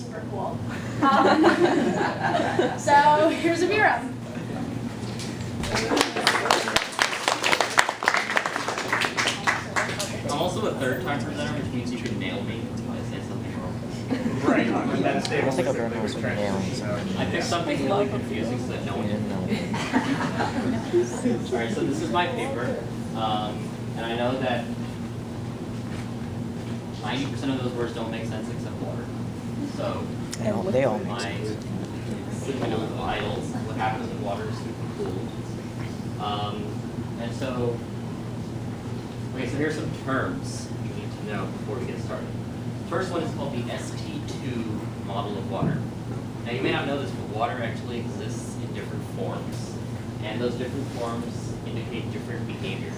super cool. So here's Abhiram. I'm also a third-time presenter, which means you should nail me if I say something wrong. Right. I think Abhiram knows what nailing something. I picked something really confusing so that no one didn't know. Alright, so this is my paper. And I know that 90% of those words don't make sense except water. So They all make my sense. liquid of idols, what happens when water is super cooled. And so, okay, so here's some terms you need to know before we get started. First one is called the ST2 model of water. Now you may not know this, but water actually exists in different forms. And those different forms indicate different behaviors.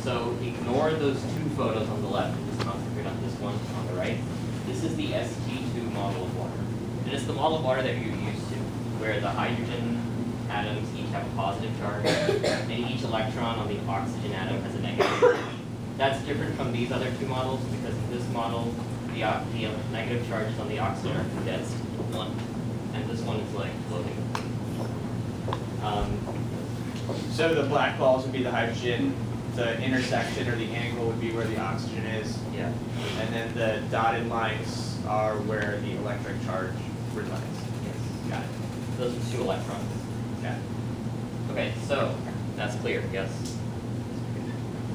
So ignore those two photos on the left and just concentrate on this one on the right. This is the ST2 model of water. And it's the model of water that you're used to, where the hydrogen atoms each have a positive charge, and each electron on the oxygen atom has a negative charge. That's different from these other two models, because in this model, the negative charges on the oxygen are condensed into one, and this one is like floating. So the black balls would be the hydrogen, the intersection or the angle would be where the oxygen is, Yeah. and then the dotted lines are where the electric charge resides. Yes. Got it. Those are two electrons. Got it. Okay, so that's clear, yes?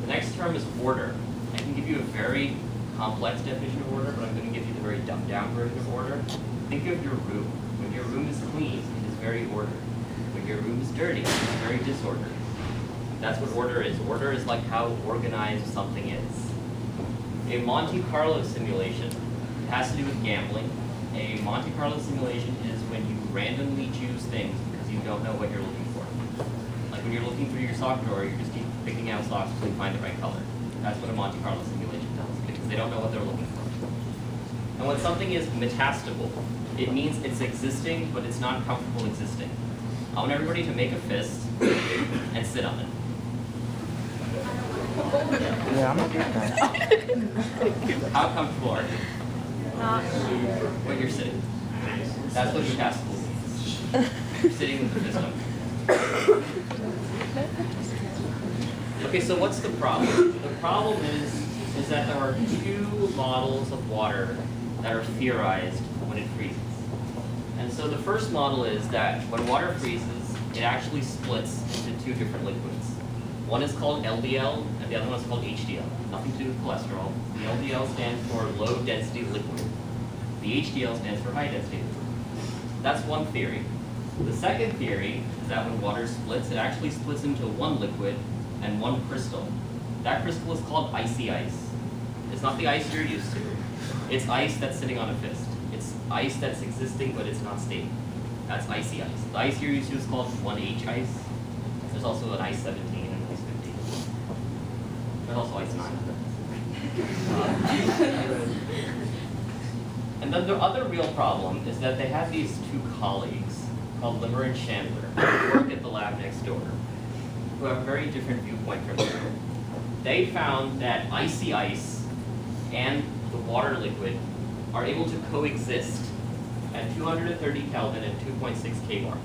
The next term is order. I can give you a very complex definition of order, but I'm going to give you the very dumbed down version of order. Think of your room. When your room is clean, it is very ordered. When your room is dirty, it is very disordered. That's what order is. Order is like how organized something is. A Monte Carlo simulation has to do with gambling. A Monte Carlo simulation is when you randomly choose things because you don't know what you're looking for. Like when you're looking through your sock drawer, you just keep picking out socks until you find the right color. That's what a Monte Carlo simulation does, because they don't know what they're looking for. And when something is metastable, it means it's existing, but it's not comfortable existing. I want everybody to make a fist and sit on it. Yeah, I'm okay with that. How comfortable are you? When you're sitting. That's what metastable means. You're sitting with the fist up. Okay, so what's the problem? The problem is that there are two models of water that are theorized when it freezes. And so the first model is that when water freezes, it actually splits into two different liquids. One is called LDL, and the other one is called HDL. Nothing to do with cholesterol. The LDL stands for low density liquid. The HDL stands for high density liquid. That's one theory. The second theory is that when water splits, it actually splits into one liquid and one crystal. That crystal is called icy ice. It's not the ice you're used to. It's ice that's sitting on a fist. It's ice that's existing, but it's not stable. That's icy ice. The ice you're used to is called 1H ice. There's also an ice 17 and ice 15. There's also ice 9. And then the other real problem is that they have these two colleagues called Limmer and Chandler who work at the lab next door, who have a very different viewpoint from you. They found that icy ice and the water liquid are able to coexist at 230 Kelvin and 2.6 kbar.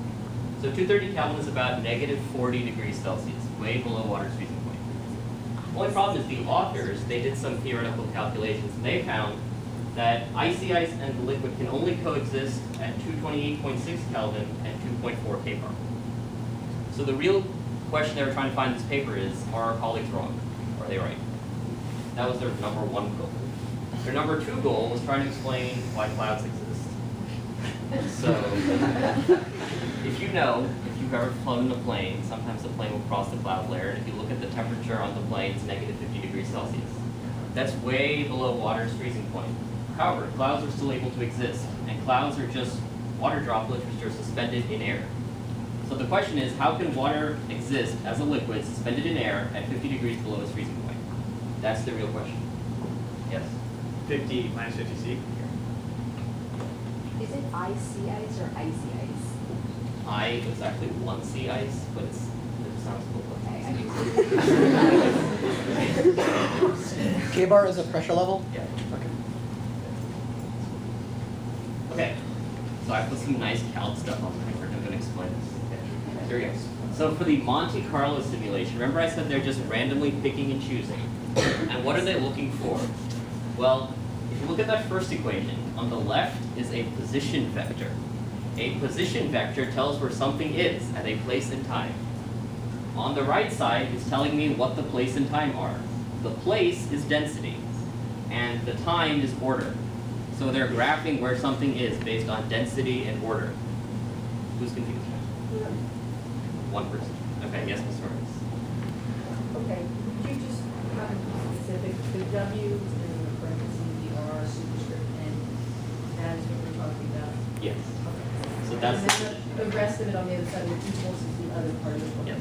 So 230 Kelvin is about negative 40 degrees Celsius, way below water's freezing point. The only problem is the authors, they did some theoretical calculations, and they found that icy ice and the liquid can only coexist at 228.6 Kelvin and 2.4 kbar. So the real question they were trying to find in this paper is, are our colleagues wrong? Or are they right? That was their number one goal. Their number two goal was trying to explain why clouds exist. So, if you've ever flown in a plane, sometimes the plane will cross the cloud layer, and if you look at the temperature on the plane, it's negative 50 degrees Celsius. That's way below water's freezing point. However, clouds are still able to exist, and clouds are just water droplets which are suspended in air. So the question is, how can water exist as a liquid suspended in air at 50 degrees below its freezing point? That's the real question. Yes? 50 minus 50C. Is it icy ice or icy ice? It's actually 1C ice, but it sounds cool. K-bar is a pressure level? Yeah. Okay. Okay, so I put some nice calc stuff on the paper. I'm going to explain this. Okay. Here we go. So for the Monte Carlo simulation, remember I said they're just randomly picking and choosing. And what are they looking for? Well, if you look at that first equation, on the left is a position vector. A position vector tells where something is at a place and time. On the right side is telling me what the place and time are. The place is density, and the time is order. So they're graphing where something is based on density and order. Who's confused? One person. Okay, yes, Ms. Torres. Okay, could you just kind of be specific, the W is in the parentheses, the R superscript, and that is what we're talking about? Yes. Okay. So that's And then the rest of it on the other side, the equals is the other part of it. yes.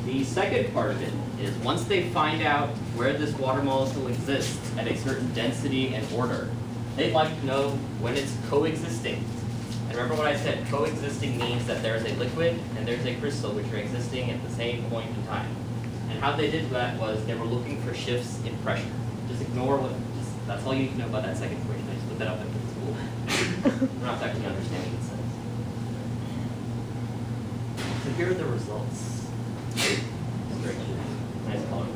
The second part of it is once they find out where this water molecule exists at a certain density and order, they'd like to know when it's coexisting. And remember what I said, coexisting means that there's a liquid and there's a crystal which are existing at the same point in time. And how they did that was they were looking for shifts in pressure. Just ignore what, that's all you need to know about that second equation. I just put that up in school. We're not actually understanding what it says. So here are the results. Nice color.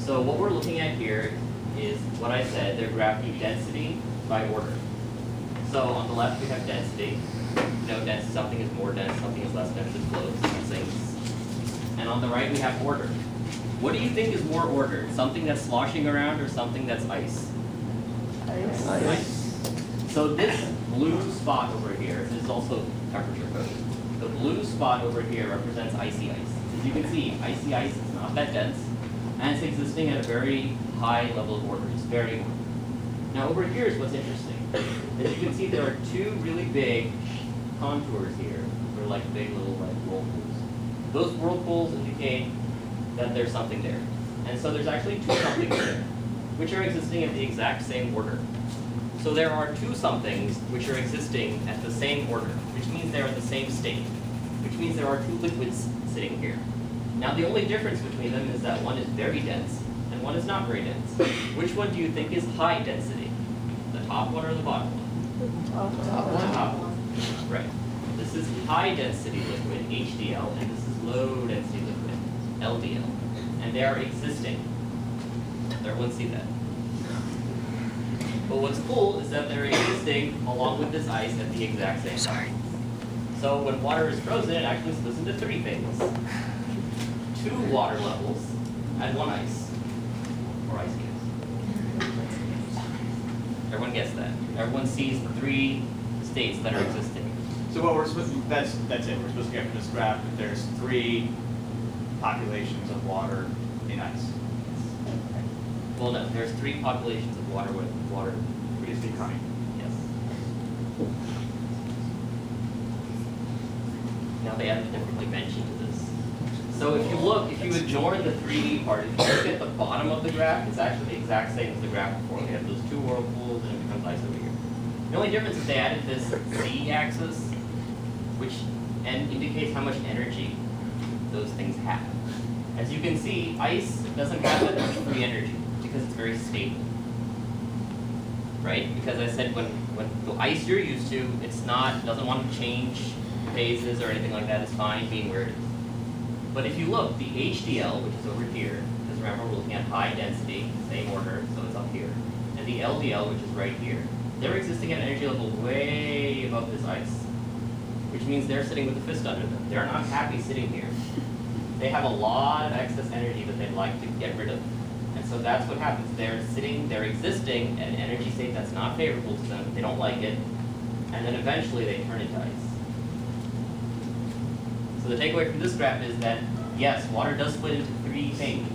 So what we're looking at here is what I said, they're graphing density by order. So on the left we have density. You know, density, something is more dense, something is less dense, it flows, it sinks. And on the right we have order. What do you think is more ordered? Something that's sloshing around or something that's ice? Ice. So this blue spot over here is also temperature coded. The blue spot over here represents icy ice. As you can see, icy ice is not that dense, and it's existing at a very high level of order. It's very warm. Now over here is what's interesting. As you can see, there are two really big contours here. They're like big little like whirlpools. Those whirlpools indicate that there's something there. And so there's actually two somethings there, which are existing at the exact same order. So there are two somethings which are existing at the same order, which means they're at the same state, which means there are two liquids sitting here. Now the only difference between them is that one is very dense and one is not very dense. Which one do you think is high density? The top one or the bottom one? The top one. Right. This is high density liquid, HDL, and this is low density liquid, LDL. And they are existing. Everyone see that? But what's cool is that they're existing along with this ice at the exact same time. So when water is frozen, it actually splits into three things. 2 water levels and 1 ice, or ice cubes. Everyone gets that. Everyone sees 3 states that are existing. So what we're supposed to, that's it. We're supposed to get from this graph that there's 3 populations of water in ice. Well, no, there's 3 populations of water with water producing kind. Yes. Now they added a different dimension to this. So if you look, if you ignore the 3D part, if you look at the bottom of the graph, it's actually the exact same as the graph before. We have those 2 whirlpools and it becomes ice over here. The only difference is they added this Z-axis, which indicates how much energy those things have. As you can see, ice doesn't have that much free energy because it's very stable. Right? Because I said when the ice you're used to, doesn't want to change phases or anything like that, it's fine being where it is. But if you look, the HDL, which is over here, because remember we're looking at high density, same order, so it's up here, and the LDL, which is right here, they're existing at an energy level way above this ice, which means they're sitting with a fist under them. They're not happy sitting here. They have a lot of excess energy that they'd like to get rid of. And so that's what happens. They're existing at an energy state that's not favorable to them, they don't like it, and then eventually they turn into ice. So the takeaway from this graph is that, yes, water does split into 3 things,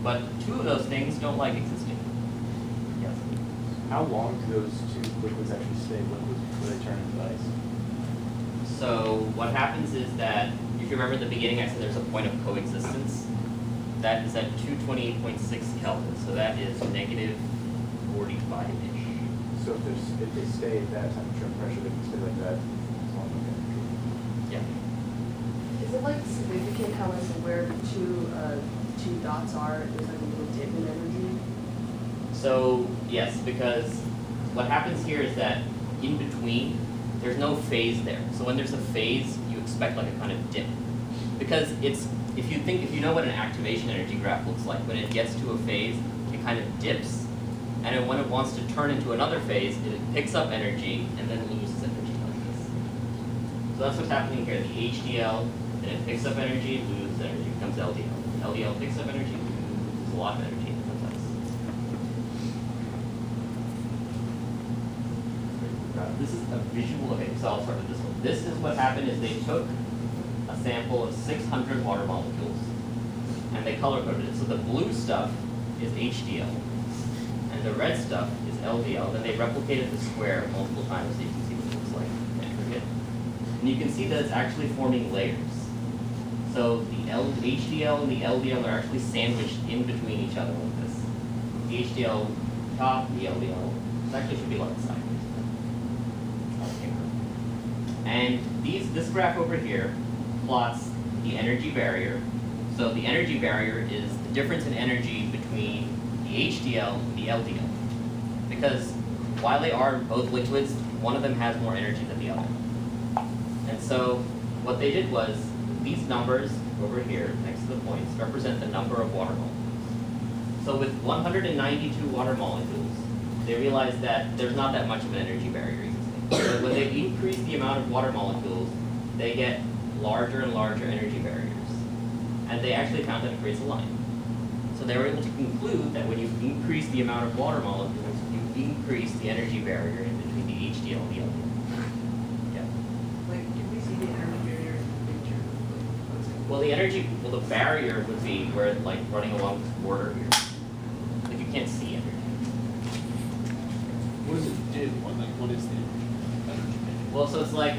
but 2 of those things don't like existing. Yes? How long do those 2 liquids actually stay liquids before they turn into ice? So what happens is that, if you remember at the beginning I said there's a point of coexistence. That is at 228.6 Kelvin, so that is negative 45-ish. So if they stay at that temperature and pressure, they can stay like that as long as they Yeah. Is it like significant how like where the two dots are, there's like a little dip in energy? So yes, because what happens here is that in between, there's no phase there. So when there's a phase, you expect like a kind of dip. Because it's, if you know what an activation energy graph looks like, when it gets to a phase, it kind of dips. And then when it wants to turn into another phase, it picks up energy and then loses energy like this. So that's what's happening here. The HDL, then it picks up energy, it loses energy, it becomes LDL. LDL picks up energy, loses a lot of energy sometimes. This is a visual, okay, so I'll start with this one. This is what happened is they took a sample of 600 water molecules and they color coded it. So the blue stuff is HDL and the red stuff is LDL. Then they replicated the square multiple times so you can see what it looks like in aggregate. And you can see that it's actually forming layers. So the HDL and the LDL are actually sandwiched in between each other like this. The HDL top, the LDL, this actually should be like sideways. And this graph over here plots the energy barrier. So the energy barrier is the difference in energy between the HDL and the LDL. Because while they are both liquids, one of them has more energy than the other. And so what they did was, these numbers over here next to the points represent the number of water molecules. So with 192 water molecules, they realized that there's not that much of an energy barrier existing. So when they increase the amount of water molecules, they get larger and larger energy barriers. And they actually found that it creates a line. So they were able to conclude that when you increase the amount of water molecules, you increase the energy barrier in between the HDL and the LDL. Yeah. Like, can we see the energy barrier in the picture? Well, the barrier would be where, like, running along this border here. Like, you can't see energy. What does it do? What is the energy? Well, so it's like,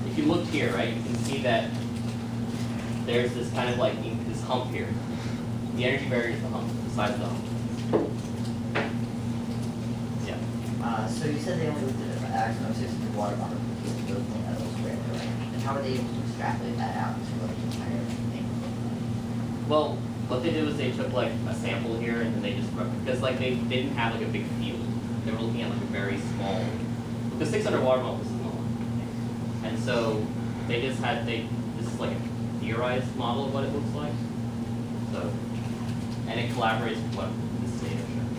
if you look here, right, you can see that there's this kind of like, this hump here. The energy barrier is the hump, the size of the hump. Yeah. So you said they only looked at an maximum of 600 water molecules looking at those square, right? And how were they able to extrapolate that out to what the entire thing looked like? Well, what they did was they took like a sample here and then they just, because like they didn't have like a big field. They were looking at like a very small, because 600 water molecules is small. And so they just had, this is like a theorized model of what it looks like. So, and it collaborates with what this data shows.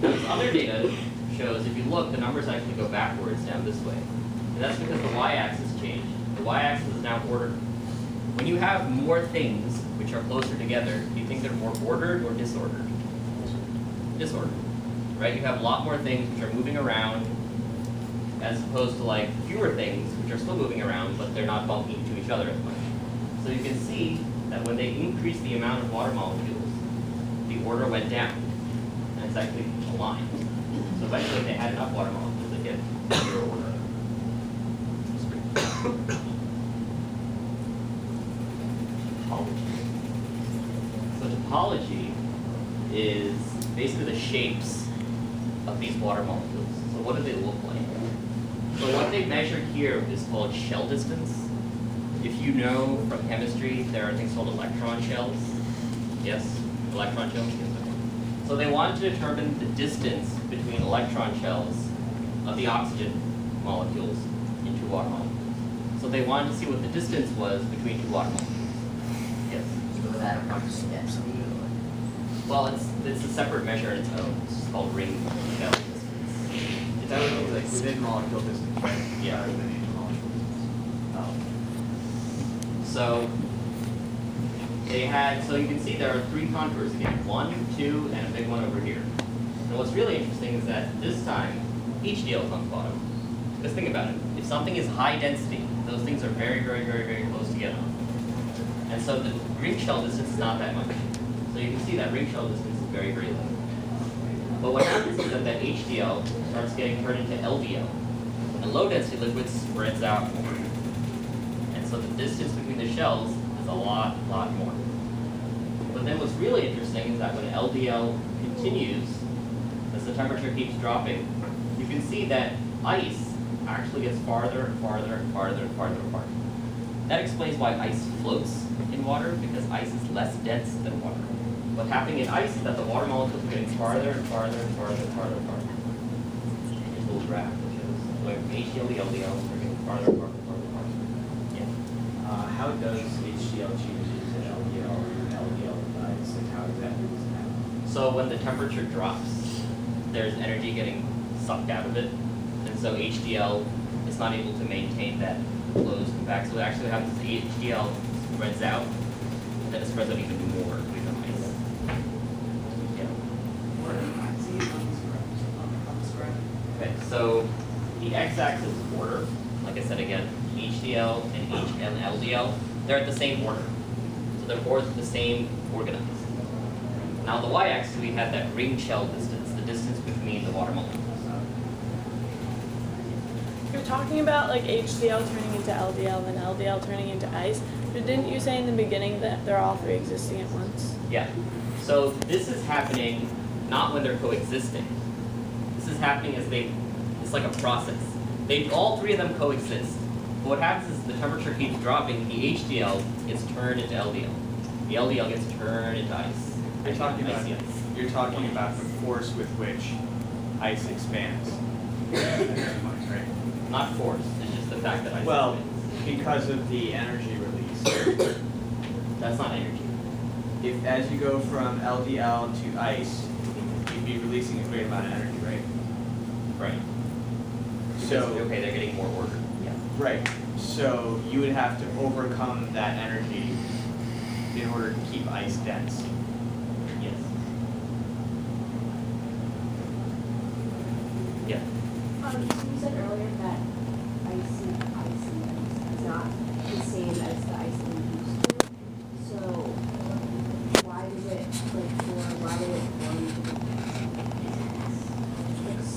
Now, this other data shows, if you look, the numbers actually go backwards down this way. And that's because the y-axis changed. The y-axis is now ordered. When you have more things which are closer together, do you think they're more ordered or disordered? Disordered. Right? You have a lot more things which are moving around, as opposed to like fewer things which are still moving around, but they're not bumping into each other as much. So you can see that when they increased the amount of water molecules, the order went down, and it's actually aligned. So eventually, if they had enough water molecules, they get zero order. Topology. So topology is basically the shapes of these water molecules. So what do they look like? So what they measured here is called shell distance. If you know from chemistry, there are things called electron shells. Yes? Electron shells? Yes, okay. So they wanted to determine the distance between electron shells of the oxygen molecules in two water molecules. So they wanted to see what the distance was between two water molecules. Yes? So was that a function of density? Well, it's a separate measure in its own. It's called ring shell distance. Is that what like within molecule distance, right? Yeah. Rather than intermolecule distance. So they had, so you can see there are three contours again, 1, 2, and a big one over here. And what's really interesting is that this time, HDL is on the bottom. Because think about it, if something is high density, those things are very, very, very, very close together. And so the ring shell distance is not that much. So you can see that ring shell distance is very, very low. But what happens is that HDL starts getting turned into LDL. And low density liquid spreads out more. And so the distance between the shells is a lot more. But then what's really interesting is that when LDL continues, as the temperature keeps dropping, you can see that ice actually gets farther and farther and farther and farther apart. That explains why ice floats in water, because ice is less dense than water. What's happening in ice is that the water molecules are getting farther and farther and farther and farther and farther. Here's a little graph that shows where HDL, the LDL are getting farther and farther and farther and farther. Yeah. How does HDL change into LDL and LDL dies? Like how exactly does that happen? So when the temperature drops, there's energy getting sucked out of it, and so HDL is not able to maintain that closed compact. So what actually happens is the HDL spreads out, and then it spreads out even more between the ice. Yeah. See it on this graph. Okay, so the x-axis is order. Like I said again, HDL and LDL, they're at the same order. So they're both the same organisms. Now the y-axis, we have that ring shell distance, the distance between the water molecules. You're talking about like HDL turning into LDL and LDL turning into ice, but didn't you say in the beginning that they're all three existing at once? Yeah. So this is happening not when they're coexisting. This is happening as it's like a process. All three of them coexist. But what happens is the temperature keeps dropping, the HDL gets turned into LDL. The LDL gets turned into ice. You're talking about Icy ice. you're talking about the force with which ice expands. Right. Not force, it's just the fact that ice Well, expands. because of the energy release. That's not energy. If as you go from LDL to ice, you'd be releasing a great amount of energy, right? Right. So Okay, they're getting more order. Yeah. right. So you would have to overcome that energy in order to keep ice dense. Yes. Yeah. So you said earlier that icy is not the same as the ice we used to. So why did it form?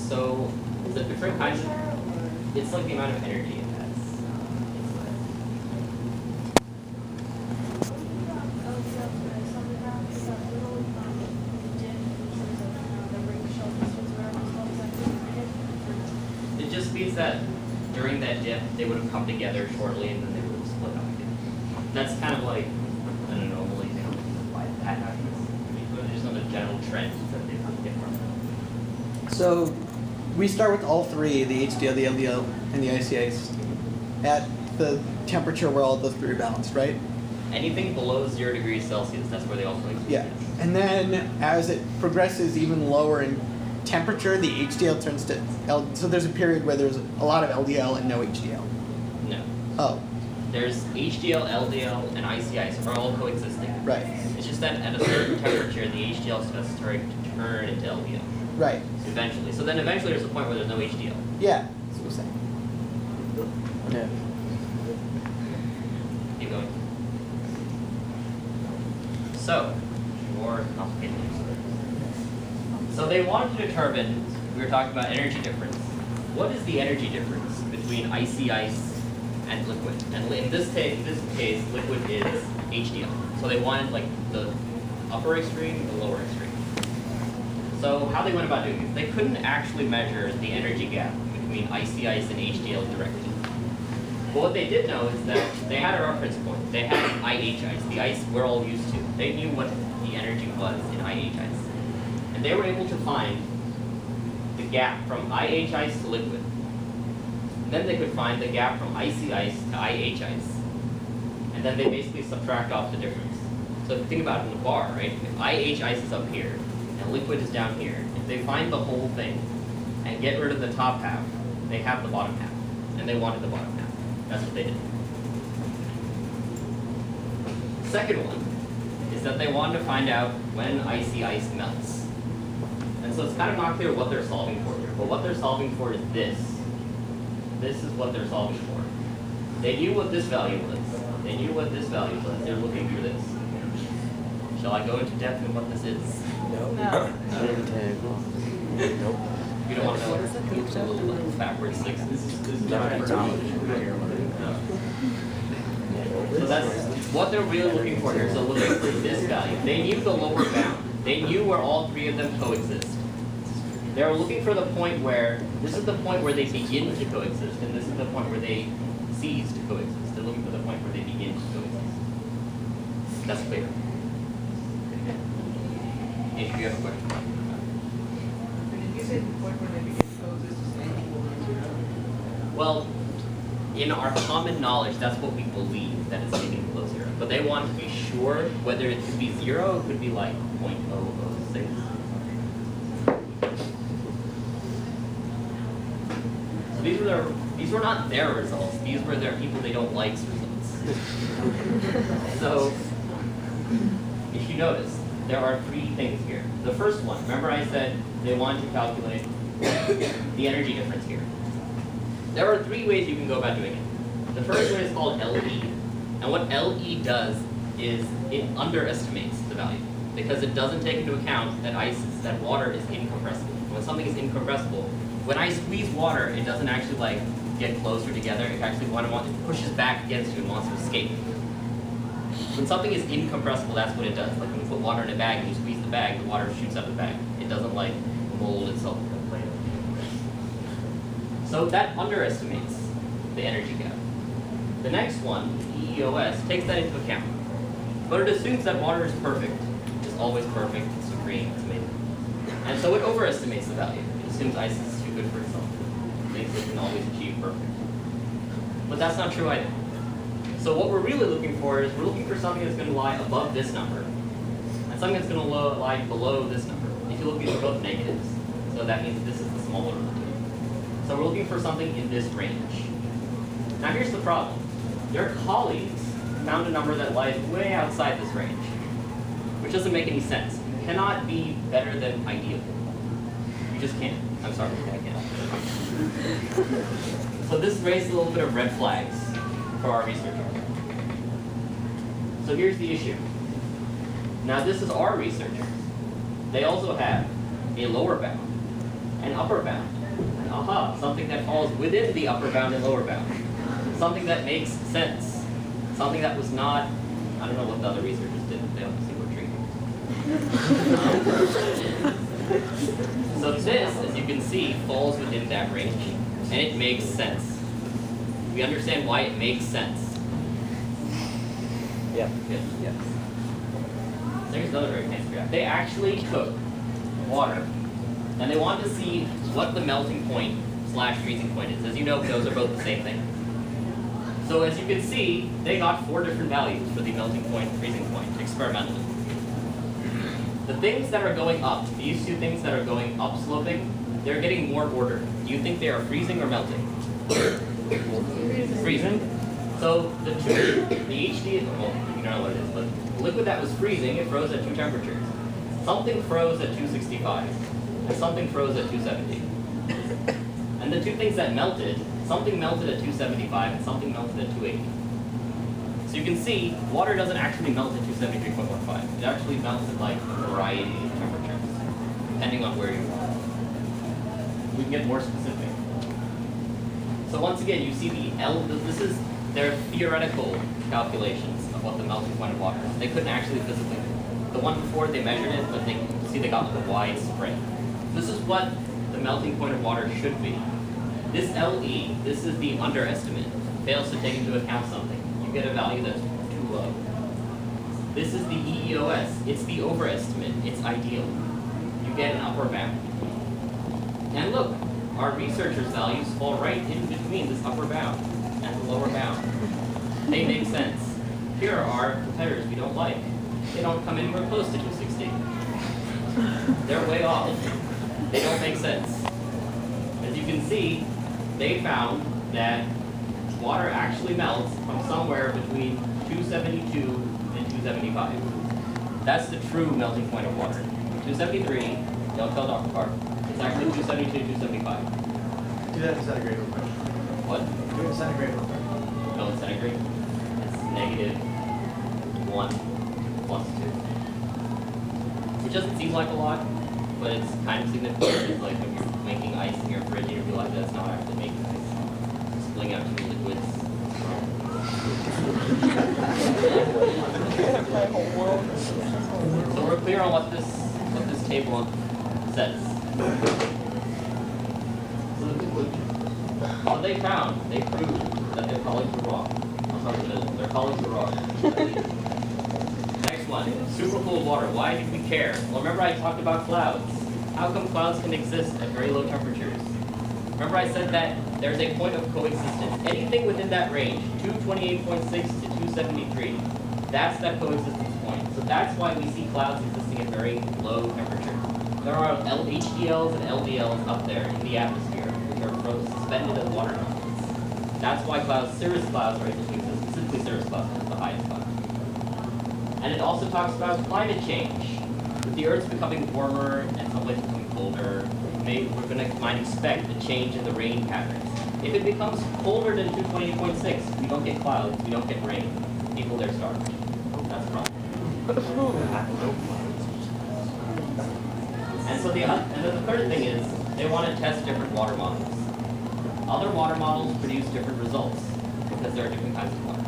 So the different kinds of, it's like the amount of energy it has. It just means that during that dip, they would have come together shortly and then they would have split up again. That's kind of like an anomaly. They don't know why that happens. But there's not a general trend that they come different. So we start with all three, the HDL, the LDL, and the icy ice, at the temperature where all the three are balanced, right? Anything below 0 degrees Celsius, that's where they also exist. Yeah. And then as it progresses even lower in temperature, the HDL turns to so there's a period where there's a lot of LDL and no HDL. No. Oh, There's HDL, LDL, and icy ice are all coexisting. right. It's just that at a certain temperature, the HDL starts to turn into LDL. Right. Eventually. So then eventually there's a point where there's no HDL. Yeah. That's what we're saying. Yeah. Keep going. So, more complicated. So they wanted to determine, we were talking about energy difference. What is the energy difference between icy ice and liquid? And in this case, liquid is HDL. So they wanted like the upper extreme, the lower extreme. So how they went about doing it, they couldn't actually measure the energy gap between icy ice and HDL directly. But what they did know is that they had a reference point. They had IH ice, the ice we're all used to. They knew what the energy was in IH ice. And they were able to find the gap from IH ice to liquid. And then they could find the gap from icy ice to IH ice. And then they basically subtract off the difference. So if you think about it in the bar, right? If IH ice is up here and liquid is down here, if they find the whole thing and get rid of the top half, they have the bottom half. And they wanted the bottom half. That's what they did. The second one is that they wanted to find out when icy ice melts. And so it's kind of not clear what they're solving for here, but what they're solving for is this. This is what they're solving for. They knew what this value was. They knew what this value was. They're looking for this. Shall I go into depth in what this is? No. Nope. You don't want to know what it is? Backwards 6. This is not So that's what they're really looking for here. So looking for this value. They knew the lower bound. They knew where all three of them coexist. They were looking for the point where, this is the point where they begin to coexist, and this is the point where they cease to coexist. They're looking for the point where they begin to coexist. That's clear. If you have a question. Did you say the point where they begin poses to stay equal to zero? Well, in our common knowledge, that's what we believe, that it's getting below 0. But they want to be sure whether it could be 0, it could be like 0.006. So these were not their results. These were their people they don't like's results. So if you notice, there are 3 things here. The first one, remember I said they wanted to calculate the energy difference here. There are 3 ways you can go about doing it. The first way is called LE. And what LE does is it underestimates the value because it doesn't take into account that that water is incompressible. When something is incompressible, when I squeeze water, it doesn't actually like get closer together. It actually it pushes back against you and wants to escape. When something is incompressible, that's what it does. Like when you put water in a bag and you squeeze the bag, the water shoots out of the bag. It doesn't like mold itself into a plate. So that underestimates the energy gap. The next one, EEOS, takes that into account. But it assumes that water is perfect. It's always perfect, it's supreme, it's amazing. And so it overestimates the value. It assumes ice is too good for itself. It thinks it can always achieve perfect. But that's not true either. So what we're really looking for is we're looking for something that's going to lie above this number, and something that's going to lie below this number. If you look, these are both negatives, so that means this is the smaller of the two. So we're looking for something in this range. Now here's the problem. Your colleagues found a number that lies way outside this range, which doesn't make any sense. You cannot be better than ideal. You just can't. I'm sorry, I can't. So this raises a little bit of red flags for our researchers. So here's the issue. Now this is our researchers. They also have a lower bound, an upper bound, and something that falls within the upper bound and lower bound. Something that makes sense. Something that was not, I don't know what the other researchers did, they obviously were dreaming. So this, as you can see, falls within that range, and it makes sense. We understand why it makes sense. Yeah. Good. Yes. There's another very fancy graph. They actually took water, and they wanted to see what the melting point / freezing point is. As you know, those are both the same thing. So as you can see, they got 4 different values for the melting point and freezing point experimentally. The things that are going up, these 2 things that are going up sloping, they're getting more order. Do you think they are freezing or melting? Freezing. So the HD, well, you don't know what it is, but the liquid that was freezing, it froze at 2 temperatures. Something froze at 265, and something froze at 270. And the 2 things that melted, something melted at 275 and something melted at 280. So you can see, water doesn't actually melt at 273.15. It actually melts at like a variety of temperatures, depending on where you are. We can get more specific. So once again, you see this is their theoretical calculations of what the melting point of water is. They couldn't actually physically do it. The one before, they measured it, but they got like a wide spread. This is what the melting point of water should be. This LE, this is the underestimate, fails to take into account something. You get a value that's too low. This is the EEOS, it's the overestimate, it's ideal. You get an upper bound. And look, our researchers' values fall right in between this upper bound and the lower bound. They make sense. Here are our competitors we don't like. They don't come anywhere close to 260. They're way off. They don't make sense. As you can see, they found that water actually melts from somewhere between 272 and 275. That's the true melting point of water. 273, don't tell Dr. Carter. It's actually 272, 275. Do that in centigrade real quick. What? Do it in centigrade real quick. No, in centigrade. It's -1 plus 2. Which doesn't seem like a lot, but it's kind of significant. It's like when you're making ice in your fridge and you realize that's not actually making ice. It's spilling out 2 liquids. So we're clear on what this table says. So the conclusion. What they found, they proved that their colleagues were wrong. I'm sorry, their colleagues were wrong. Next one, supercooled water. Why do we care? Well, remember I talked about clouds. How come clouds can exist at very low temperatures? Remember I said that there's a point of coexistence. Anything within that range, 228.6 to 273, that's that coexistence point. So that's why we see clouds existing at very low temperatures. There are HDLs and LDLs up there in the atmosphere, which are suspended as water droplets. That's why clouds, cirrus clouds, are able to exist. Specifically cirrus clouds is the highest cloud. And it also talks about climate change. With the Earth's becoming warmer and some places becoming colder, might expect a change in the rain patterns. If it becomes colder than 228.6, we don't get clouds, we don't get rain. People there starve. That's a problem. And so and then the third thing is they want to test different water models. Other water models produce different results because there are different kinds of water.